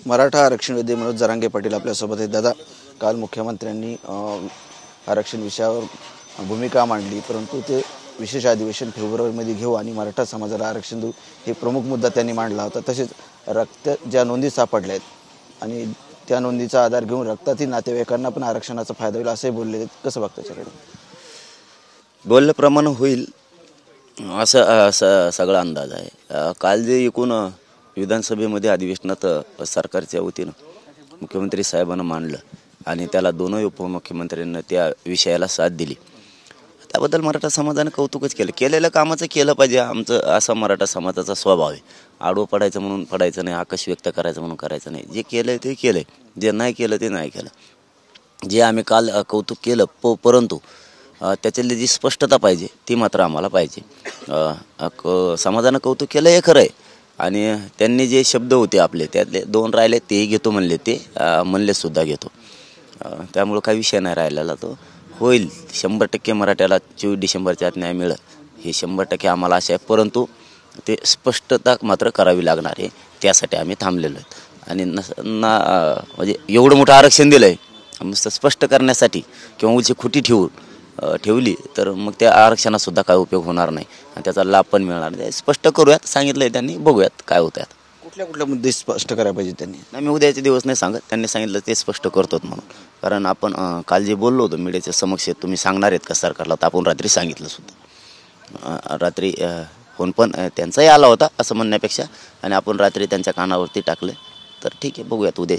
मराठा आरक्षण विषयी मनोज जरांगे पाटील आपल्यासोबत आहेत. दादा, काल मुख्यमंत्र्यांनी आरक्षण विषयावर भूमिका मांडली, परंतु ते विशेष अधिवेशन फेब्रुवारीमध्ये घेऊ आणि मराठा समाजाला आरक्षण देऊ हे प्रमुख मुद्दा त्यांनी मांडला होता. तसेच रक्त ज्या नोंदी सापडल्या आहेत आणि त्या नोंदीचा आधार घेऊन रक्तातील नातेवाईकांना पण आरक्षणाचा फायदा होईल असंही बोलले. कसं बघता त्याच्याकडे? बोलल्याप्रमाणे होईल असं सगळा अंदाज आहे. काल जे एकूण विधानसभेमध्ये अधिवेशनात सरकारच्या वतीनं मुख्यमंत्री साहेबांना मांडलं आणि त्याला दोनही उपमुख्यमंत्र्यांना त्या विषयाला साथ दिली, त्याबद्दल मराठा समाजाने कौतुकच केलं. केलेल्या कामाचं केलं पाहिजे, आमचं असा मराठा समाजाचा स्वभाव आहे. आडवं पडायचं म्हणून पडायचं नाही, आकाश व्यक्त करायचं म्हणून करायचं नाही. जे केलं ते केलं, जे नाही केलं ते नाही केलं. जे आम्ही काल कौतुक केलं परंतु त्याच्यातली जी स्पष्टता पाहिजे ती मात्र आम्हाला पाहिजे. समाजानं कौतुक केलं हे खरं आहे आणि त्यांनी जे शब्द होते आपले त्यातले 2 राहिले तेही घेतो म्हणले, ते म्हणलेसुद्धा घेतो. त्यामुळं काही विषय नाही राहिलेला, तो होईल 100% मराठ्याला 24 डिसेंबरच्या आत न्याय मिळेल हे 100% आम्हाला आशा आहे. परंतु ते स्पष्टता मात्र करावी लागणार आहे, त्यासाठी आम्ही थांबलेलो आहेत. आणि म्हणजे एवढं मोठं आरक्षण दिलं आहे नुसतं स्पष्ट करण्यासाठी किंवा उलची खुटी ठेवली तर मग त्या आरक्षणासुद्धा काय उपयोग होणार नाही आणि त्याचा लाभ पण मिळणार नाही. स्पष्ट करूयात, सांगितलं आहे त्यांनी, बघूयात काय होतं. कुठल्या मुद्दे स्पष्ट करायला पाहिजे त्यांनी? नाही, मी उद्याचे दिवस नाही सांगत, त्यांनी सांगितलं ते स्पष्ट करतो म्हणून. कारण आपण काल जे बोललो होतो मीडियाच्या समक्ष, तुम्ही सांगणार आहेत का सरकारला, तर आपण रात्री सांगितलं सुद्धा. रात्री फोन पण त्यांचाही आला होता असं म्हणण्यापेक्षा, आणि आपण रात्री त्यांच्या कानावरती टाकलं. तर ठीक आहे, बघूयात उद्या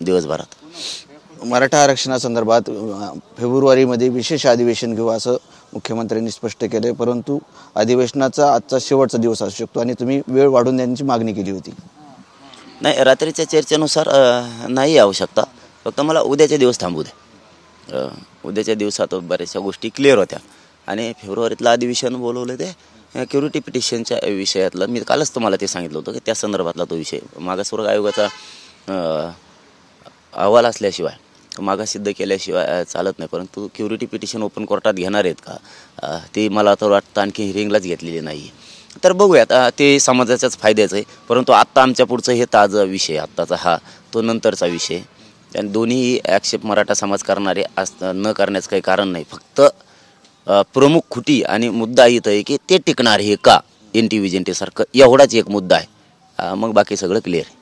दिवसभरात. मराठा आरक्षणासंदर्भात फेब्रुवारीमध्ये विशेष अधिवेशन घेऊ असं मुख्यमंत्र्यांनी स्पष्ट केले, परंतु अधिवेशनाचा आजचा शेवटचा दिवस असू शकतो आणि तुम्ही वेळ वाढवून देण्याची मागणी केली होती. नाही, रात्रीच्या चर्चेनुसार नाही आवश्यकता, फक्त मला उद्याचे दिवस थांबू दे. उद्याच्या दिवसात बऱ्याचशा गोष्टी क्लिअर होत्या आणि फेब्रुवारीतलं अधिवेशन बोलवलं ते क्युरिटी पिटिशनच्या विषयातलं. मी कालच तुम्हाला ते सांगितलं होतं की त्या संदर्भातला तो विषय मागासवर्ग आयोगाचा अहवाल असल्याशिवाय, मागास सिद्ध केल्याशिवाय चालत नाही. परंतु क्युरिटी पिटिशन ओपन कोर्टात घेणार आहेत का ते मला तर वाटतं आणखी हिअरिंगलाच घेतलेली नाही. तर बघूयात, ते समाजाच्याच फायद्याचं आहे. परंतु आत्ता आमच्या पुढचं हे ताजा विषय, आत्ताचा हा तो नंतरचा विषय. आणि दोन्ही ॲक्सेप्ट मराठा समाज करणारे न करण्याचं काही कारण नाही. फक्त प्रमुख खुटी आणि मुद्दा इथं आहे की ते टिकणार हे का, NT सारखं, एवढाच एक मुद्दा आहे. मग बाकी सगळं क्लिअर आहे.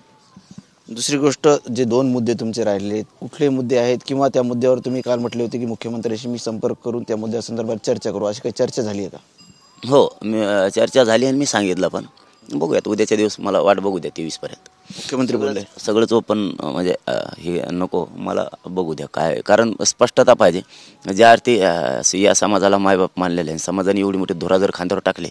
दुसरी गोष्ट, जे 2 मुद्दे तुमचे राहिले कुठले मुद्दे आहेत, किंवा त्या मुद्द्यावर तुम्ही काल म्हटले होते की मुख्यमंत्र्यांशी मी संपर्क करून त्या मुद्द्यासंदर्भात चर्चा करू, अशी काही चर्चा झाली आहे का? हो, चर्चा झाली आणि मी सांगितलं पण. बघूयात उद्याच्या दिवस, मला वाट बघू द्या 23पर्यंत. मुख्यमंत्री बोलले सगळंच ओपन, म्हणजे हे नको मला, बघू द्या काय, कारण स्पष्टता पाहिजे. ज्या अर्थी या समाजाला मायबाप मानलेले आहे, समाजाने एवढी मोठी धुरा जर खांद्यावर टाकले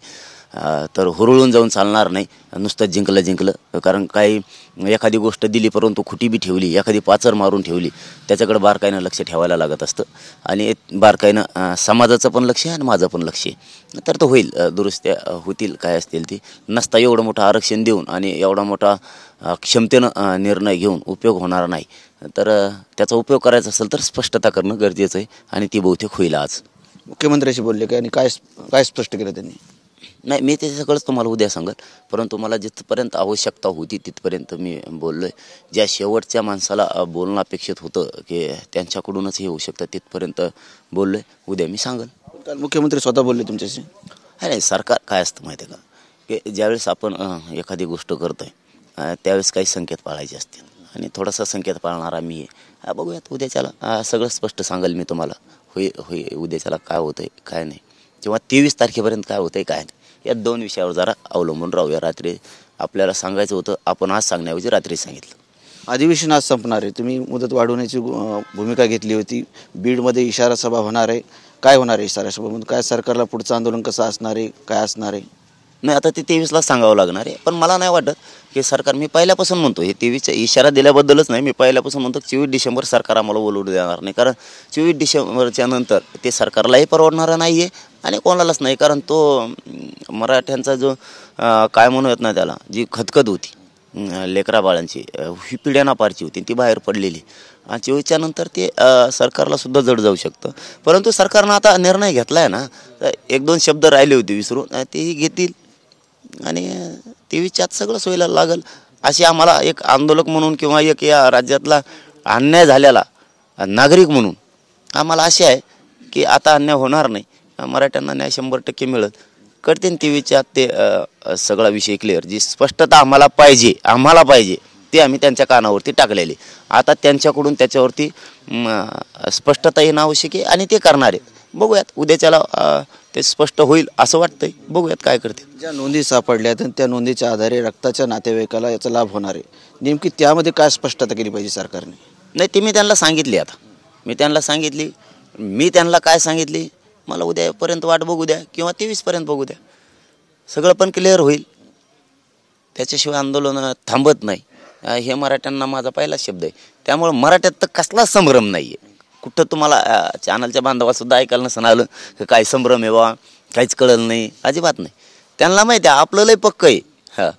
तर हुरळून जाऊन चालणार नाही. नुसतं जिंकलं, कारण काही एखादी गोष्ट दिली परंतु खुटी बी ठेवली, एखादी पाचर मारून ठेवली, त्याच्याकडे बारकाईनं लक्ष ठेवायला लागत असतं. आणि बारकाईनं समाजाचं पण लक्ष आहे आणि माझं पण लक्ष आहे. तर तो होईल, दुरुस्त्या होतील काय असतील ती. नसता एवढं मोठं आरक्षण देऊन आणि एवढा मोठा क्षमतेनं निर्णय घेऊन उपयोग होणार नाही. तर त्याचा उपयोग करायचा असेल तर स्पष्टता करणं गरजेचं आहे आणि ती बहुतेक होईल आज. मुख्यमंत्र्यांशी बोलले काय आणि काय स्पष्ट केलं त्यांनी? नाही, मी ते सगळंच तुम्हाला उद्या सांगत, परंतु मला जिथपर्यंत आवश्यकता होती तिथपर्यंत मी बोललो आहे. ज्या शेवटच्या माणसाला बोलणं अपेक्षित होतं की त्यांच्याकडूनच हे होऊ शकतं तिथपर्यंत बोललो आहे. उद्या मी सांगेन. काल मुख्यमंत्री स्वतः बोलले तुमच्याशी? नाही, सरकार काय असतं माहिती आहे का, की ज्यावेळेस आपण एखादी गोष्ट करतो आहे त्यावेळेस काही संकेत पाळायचे असतील आणि थोडासा संकेत पाळणारा मी आहे. बघूयात उद्याच्याला सगळं स्पष्ट सांगेल मी तुम्हाला. होई उद्याच्याला काय होतं आहे काय नाही, किंवा 23 तारखेपर्यंत काय होतं आहे काय नाही, या 2 विषयावर जरा अवलंबून राहूया. रात्री आपल्याला सांगायचं होतं, आपण आज सांगण्याऐवजी रात्री सांगितलं. अधिवेशन आज संपणार आहे, तुम्ही मुदत वाढवण्याची भूमिका घेतली होती. बीडमध्ये इशारा सभा होणार आहे, काय होणार आहे इशारा सभामधून? काय सरकारला पुढचं आंदोलन कसं असणार आहे, काय असणार आहे? नाही, आता ते 23ला सांगावं लागणार आहे. पण मला नाही वाटत की सरकार, मी पहिल्यापासून म्हणतो, हे 23चा इशारा दिल्याबद्दलच नाही, मी पहिल्यापासून म्हणतो 24 डिसेंबर सरकार आम्हाला बोलवू देणार नाही. कारण 24 डिसेंबरच्या नंतर ते सरकारलाही परवडणारं नाही आहे आणि कोणालाच नाही. कारण तो मराठ्यांचा जो काय म्हणूयात ना त्याला, जी खतखत होती लेकरा बाळांची, ही पिढ्याना पारची होती, ती बाहेर पडलेली. 24च्या नंतर ते सरकारला सुद्धा जड जाऊ शकतं. परंतु सरकारनं आता निर्णय घेतला आहे ना, तर 1-2 शब्द राहिले होते विसरून, तेही घेतील आणि 23च्या आत सगळं सोयीला लागेल. अशी आम्हाला एक आंदोलक म्हणून किंवा एक या राज्यातला अन्याय झालेला नागरिक म्हणून आम्हाला अशी आहे की आता अन्याय होणार नाही, मराठ्यांना न्याय 100% मिळत. करतील टीव्हीच्या ते सगळा विषय क्लिअर. जी स्पष्टता आम्हाला पाहिजे ते आम्ही त्यांच्या कानावरती टाकलेली. आता त्यांच्याकडून त्याच्यावरती स्पष्टता येणं आवश्यक आहे आणि ते करणार आहेत. बघूयात उद्याच्याला ते स्पष्ट होईल असं वाटतंय. बघूयात काय करते. ज्या नोंदी सापडल्यात त्या नोंदीच्या आधारे रक्ताच्या नातेवाईकाला याचा लाभ होणार आहे, नेमकी त्यामध्ये काय स्पष्टता केली पाहिजे सरकारने? नाही, ते मी त्यांना सांगितली. आता मी त्यांना काय सांगितली, मला उद्यापर्यंत वाट बघू द्या किंवा 23पर्यंत बघू द्या, सगळं पण क्लिअर होईल. त्याच्याशिवाय आंदोलन थांबत नाही, हे मराठ्यांना माझा पहिला शब्द आहे. त्यामुळे मराठ्यात तर कसलाच संभ्रम नाही आहे. कुठं तुम्हाला चॅनलच्या बांधवासुद्धा ऐकायला नसणं आलं की काय संभ्रम आहे बा, काहीच कळलं नाही, अजिबात नाही. त्यांना माहिती आहे आपलं लय पक्क आहे. हां,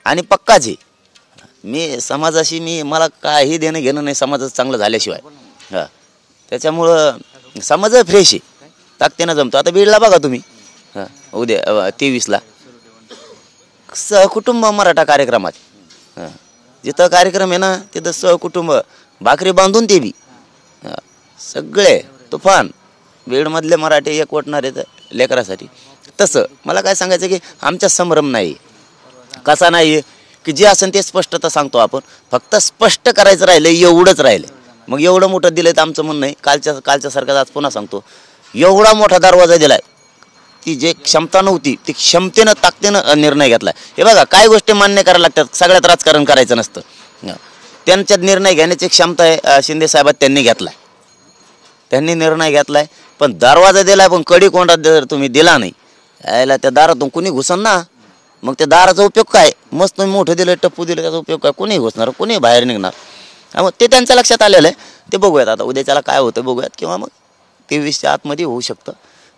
आणि पक्काच आहे. मी समाजाशी मला काही देणं घेणं नाही समाजाचं चांगलं झाल्याशिवाय. हां, त्याच्यामुळं समाज फ्रेश आहे, ताकदीनं जमतो. आता बीडला बघा तुम्ही, हां उद्या 23ला सहकुटुंब मराठा कार्यक्रमात, हां जिथं कार्यक्रम आहे ना तिथं सहकुटुंब भाकरी बांधून ते बी सगळे तुफान बीडमधले मराठी एकवटणार आहेत लेकरासाठी. तसं मला काय सांगायचं की आमचा संभ्रम नाही, कसा नाही की जे असेल ते स्पष्टता सांगतो आपण. फक्त स्पष्ट करायचं राहिलं, एवढंच राहिलं. मग एवढं मोठं दिलं तर आमचं म्हणणं आहे कालच्या सारखं आज पुन्हा सांगतो, एवढा मोठा दरवाजा दिलाय की जे क्षमता नव्हती ती क्षमतेनं ताकदीनं निर्णय घेतला. हे बघा काय गोष्टी मान्य करायला लागतात, सगळ्यात राजकारण करायचं नसतं. त्यांच्यात निर्णय घेण्याची क्षमता आहे शिंदे साहेबात, त्यांनी निर्णय घेतलाय. पण दरवाजा दिलाय, पण कडी कोंडा जर तुम्ही दिला नाही यायला त्या दारातून कुणी घुसन ना, मग त्या दाराचा उपयोग काय? मस्त तुम्ही मोठं दिलं, टप्पू दिलं, त्याचा उपयोग काय? कुणी घुसणार, कुणी बाहेर निघणार. मग ते त्यांच्या लक्षात आलेलं आहे. ते बघूयात आता उद्याच्याला काय होतं बघूयात, किंवा मग 23च्या आतमध्ये होऊ शकतं.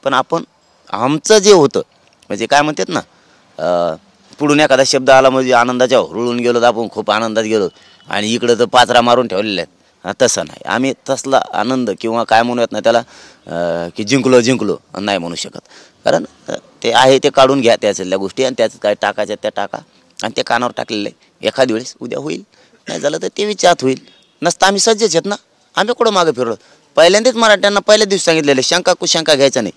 पण आपण आमचं जे होतं म्हणजे काय म्हणतात ना, पुढून एखादा शब्द आला म्हणजे आनंदाच्या रुळून गेलो तर आपण खूप आनंदात गेलो आणि इकडं तर पाचरा मारून ठेवलेले आहेत. तसं नाही, आम्ही तसला आनंद किंवा काय म्हणूयात ना त्याला की जिंकलो नाही म्हणू शकत. कारण ते आहे ते काढून घ्या त्याच्यातल्या गोष्टी आणि त्याच्यात काय टाकायच्या त्या टाका आणि ते कानावर टाकलेलं आहे. एखाद्या वेळेस उद्या होईल, नाही झालं तर 23च्या आत होईल. नसतं आम्ही सज्जच आहेत ना, आम्ही कुठं मागं फिरलो. पहिल्यांदाच मराठ्यांना पहिल्या दिवशी सांगितलेलं शंका कुशंका घ्यायचा नाही,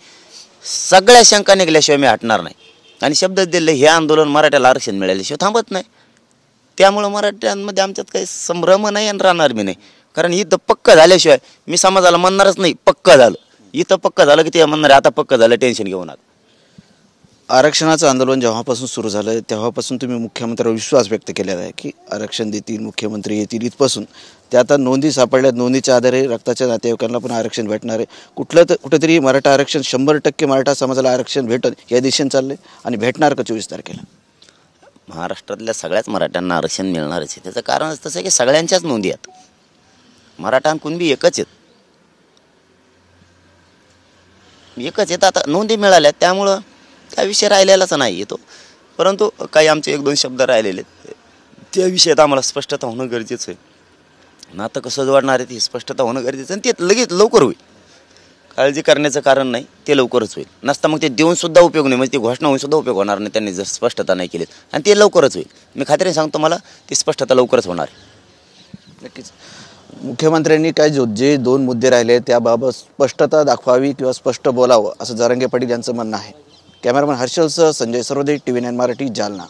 सगळ्या शंका निघल्याशिवाय मी हटणार नाही. आणि शब्द दिले हे आंदोलन मराठ्याला आरक्षण मिळाल्याशिवाय थांबत नाही. त्यामुळं मराठ्यांमध्ये आमच्यात काही संभ्रम नाही आणि राहणार बी नाही. कारण इथं पक्क झाल्याशिवाय मी समाजाला म्हणणारच नाही पक्क झालं. इथं पक्क झालं की ते म्हणणार आता पक्क झालं, टेन्शन घेऊ नका. आरक्षणाचं आंदोलन जेव्हापासून सुरू झालं तेव्हापासून तुम्ही मुख्यमंत्र्यावर विश्वास व्यक्त केलेला आहे की आरक्षण देतील, मुख्यमंत्री येतील. इथपासून ते आता नोंदी सापडल्यात, नोंदीच्या आधारे रक्ताच्या नातेवाईकांना पण आरक्षण भेटणार आहे. कुठेतरी मराठा आरक्षण 100% मराठा समाजाला आरक्षण भेटल या दिशेने चालले आणि भेटणार का 24 तारखेला? महाराष्ट्रातल्या सगळ्याच मराठ्यांना आरक्षण मिळणारच आहे. त्याचं कारण तसं आहे की सगळ्यांच्याच नोंदी आहेत. मराठा आणि कुणबी एकच आहेत. आता नोंदी मिळाल्या त्यामुळं त्या विषय राहिलेलाच नाही येतो. परंतु काही आमचे 1-2 शब्द राहिलेले आहेत, त्या विषयात आम्हाला स्पष्टता होणं गरजेचं आहे. नातं कसं जोडणार आहे ती स्पष्टता होणं गरजेचं आणि ते लगेच लवकर होईल. काळजी करण्याचं कारण नाही, ते लवकरच होईल. नसता मग ते देऊन सुद्धा उपयोग नाही, म्हणजे ती घोषणा होऊन सुद्धा उपयोग होणार नाही त्यांनी जर स्पष्टता नाही केली. आणि ते लवकरच होईल. मी खात्रीने सांगतो मला ती स्पष्टता लवकरच होणार आहे. नक्कीच मुख्यमंत्र्यांनी जे 2 मुद्दे राहिले त्याबाबत स्पष्टता दाखवावी किंवा स्पष्ट बोलावं असं जरांगे पाटील यांचं म्हणणं आहे. कॅमेरामॅन हर्षलसह संजय सर्वदे, TV9 मराठी, जालना.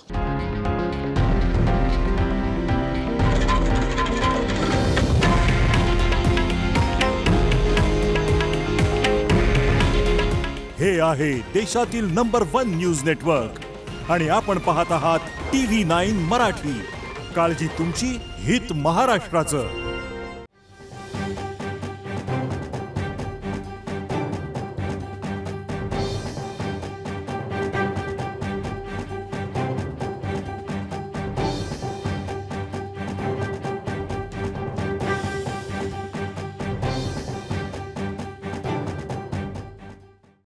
हे आहे देशातील नंबर 1 न्यूज नेटवर्क आणि आपण पाहत आहात TV9 मराठी. काळजी तुमची, हित महाराष्ट्राचं.